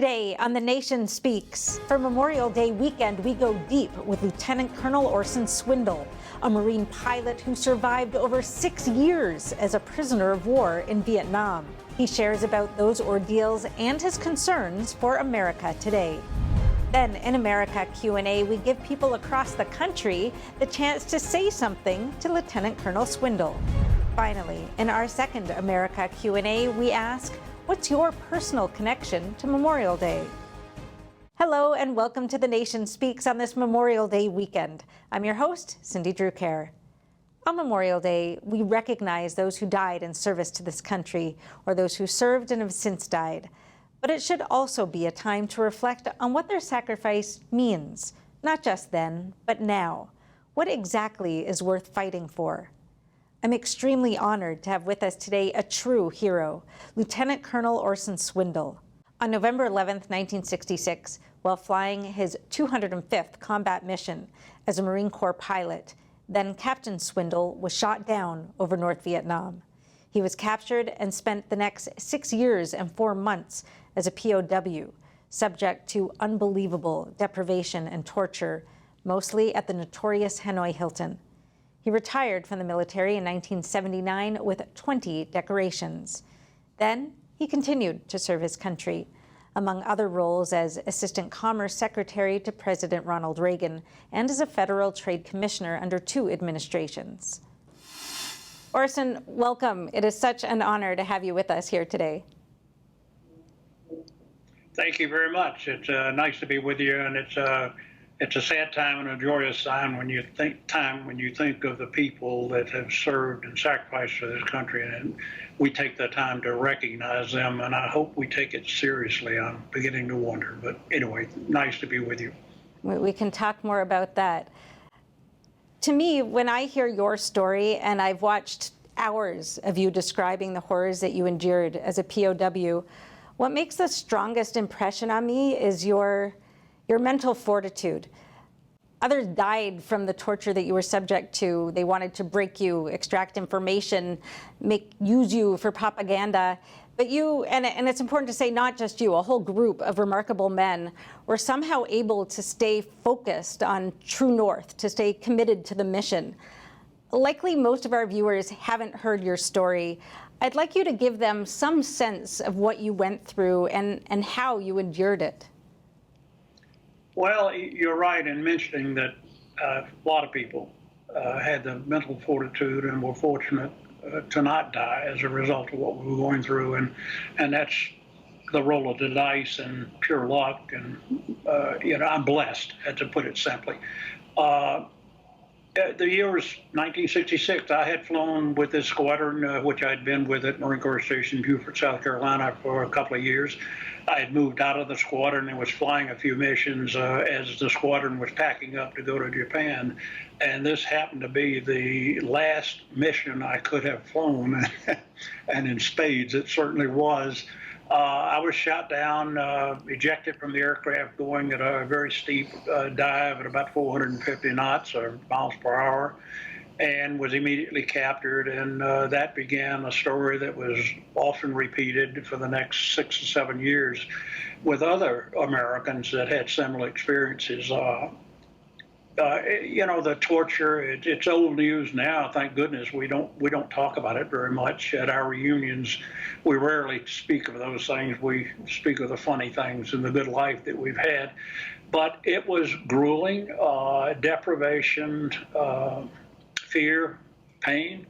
Today on The Nation Speaks, for Memorial Day weekend, we go deep with Lieutenant Colonel Orson Swindle, a Marine pilot who survived over 6 years as a prisoner of war in Vietnam. He shares about those ordeals and his concerns for America today. Then in America Q&A, we give people across the country the chance to say something to Lieutenant Colonel Swindle. Finally, in our second America Q&A, we ask, what's your personal connection to Memorial Day? Hello and welcome to The Nation Speaks on this Memorial Day weekend. I'm your host, Cindy Drucare. On Memorial Day, we recognize those who died in service to this country or those who served and have since died. But it should also be a time to reflect on what their sacrifice means, not just then, but now. What exactly is worth fighting for? I'm extremely honored to have with us today a true hero, Lieutenant Colonel Orson Swindle. On November 11th, 1966, while flying his 205th combat mission as a Marine Corps pilot, then Captain Swindle was shot down over North Vietnam. He was captured and spent the next 6 years and 4 months as a POW, subject to unbelievable deprivation and torture, mostly at the notorious Hanoi Hilton. He retired from the military in 1979 with 20 decorations. Then he continued to serve his country, among other roles as Assistant Commerce Secretary to President Ronald Reagan and as a Federal Trade Commissioner under 2 administrations. Orson, welcome. It is such an honor to have you with us here today. Thank you very much. It's nice to be with you, and it's a sad time and a joyous time when you think of the people that have served and sacrificed for this country, and we take the time to recognize them, and I hope we take it seriously. I'm beginning to wonder, but anyway, nice to be with you. We can talk more about that. To me, when I hear your story, and I've watched hours of you describing the horrors that you endured as a POW, what makes the strongest impression on me is your mental fortitude. Others died from the torture that you were subject to. They wanted to break you, extract information, use you for propaganda. But you, and it's important to say, not just you, a whole group of remarkable men were somehow able to stay focused on true north, to stay committed to the mission. Likely most of our viewers haven't heard your story. I'd like you to give them some sense of what you went through and how you endured it. Well, you're right in mentioning that a lot of people had the mental fortitude and were fortunate to not die as a result of what we were going through, and that's the roll of the dice and pure luck, and I'm blessed, to put it simply. The year was 1966. I had flown with this squadron, which I'd been with at Marine Corps Station Beaufort, South Carolina, for a couple of years. I had moved out of the squadron and was flying a few missions as the squadron was packing up to go to Japan. And this happened to be the last mission I could have flown, and in spades it certainly was. I was shot down, ejected from the aircraft, going at a very steep dive at about 450 knots or miles per hour, and was immediately captured. And that began a story that was often repeated for the next 6 or 7 years with other Americans that had similar experiences. The torture, it's old news now, thank goodness. We don't talk about it very much at our reunions. We rarely speak of those things. We speak of the funny things and the good life that we've had. But it was grueling, deprivation, fear, pain.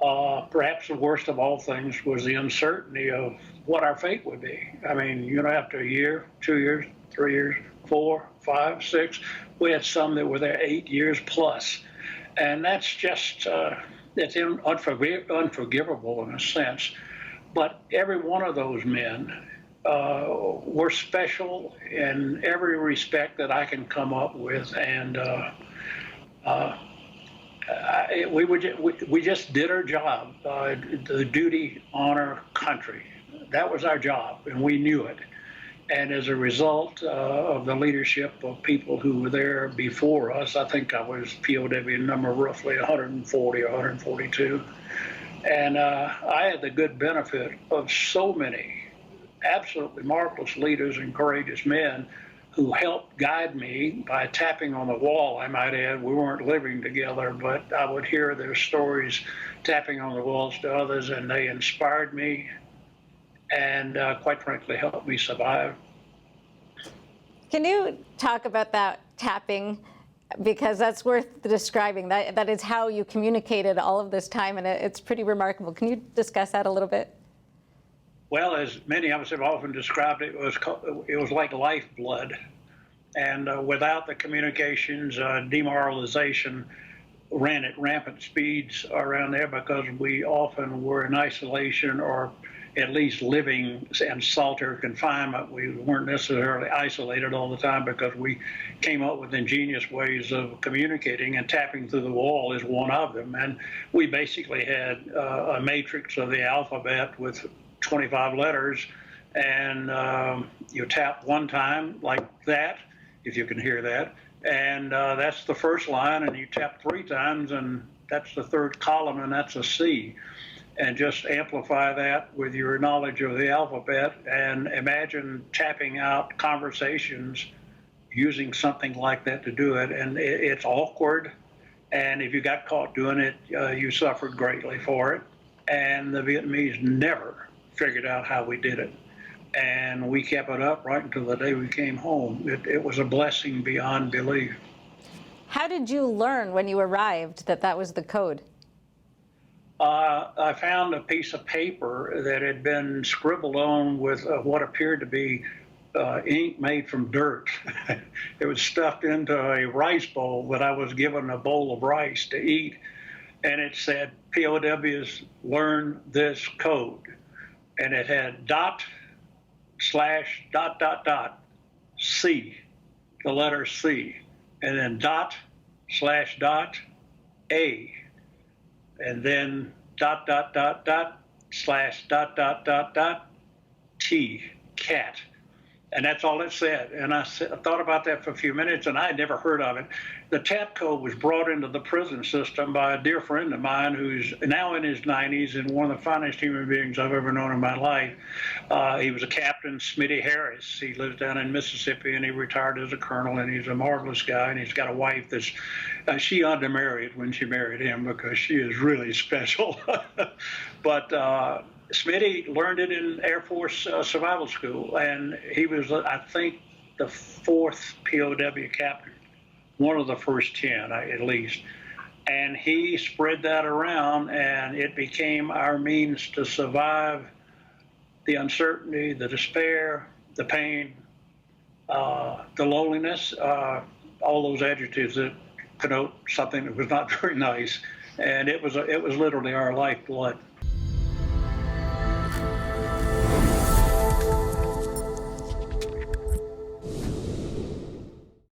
Perhaps the worst of all things was the uncertainty of what our fate would be. I mean, after a year, 2 years, 3 years, 4, 5, 6, we had some that were there 8 years plus. And that's just, it's unforgivable in a sense. But every one of those men were special in every respect that I can come up with. And we just did our job, the duty, honor, country. That was our job, and we knew it. And as a result of the leadership of people who were there before us, I think I was POW number roughly 140 or 142. And I had the good benefit of so many absolutely marvelous leaders and courageous men who helped guide me by tapping on the wall, I might add. We weren't living together, but I would hear their stories tapping on the walls to others, and they inspired me and quite frankly helped me survive. Can you talk about that tapping? Because that's worth describing. That is how you communicated all of this time, and it's pretty remarkable. Can you discuss that a little bit? Well, as many of us have often described it, it was like lifeblood. And without the communications, demoralization ran at rampant speeds around there because we often were in isolation or at least living in solitary confinement. We weren't necessarily isolated all the time because we came up with ingenious ways of communicating, and tapping through the wall is one of them. And we basically had a matrix of the alphabet with 25 letters, and you tap one time like that, if you can hear that, and that's the first line, and you tap 3 times, and that's the 3rd column, and that's a C. And just amplify that with your knowledge of the alphabet, and imagine tapping out conversations using something like that to do it. And it's awkward, and if you got caught doing it, you suffered greatly for it. And the Vietnamese never figured out how we did it. And we kept it up right until the day we came home. It was a blessing beyond belief. How did you learn when you arrived that that was the code? I found a piece of paper that had been scribbled on with what appeared to be ink made from dirt. It was stuffed into a rice bowl, but I was given a bowl of rice to eat. And it said, POWs learn this code. And it had ./.C, the letter C, and then ./.A, and then ./.T, cat. And that's all it said. And I thought about that for a few minutes, and I had never heard of it. The tap code was brought into the prison system by a dear friend of mine who's now in his 90s and one of the finest human beings I've ever known in my life. He was a Captain Smitty Harris. He lives down in Mississippi, and he retired as a colonel, and he's a marvelous guy, and he's got a wife that's, she undermarried when she married him because she is really special. But Smitty learned it in Air Force survival school, and he was, I think, the 4th POW captain, one of the first 10 at least. And he spread that around, and it became our means to survive the uncertainty, the despair, the pain, the loneliness, all those adjectives that connote something that was not very nice. And it was literally our lifeblood.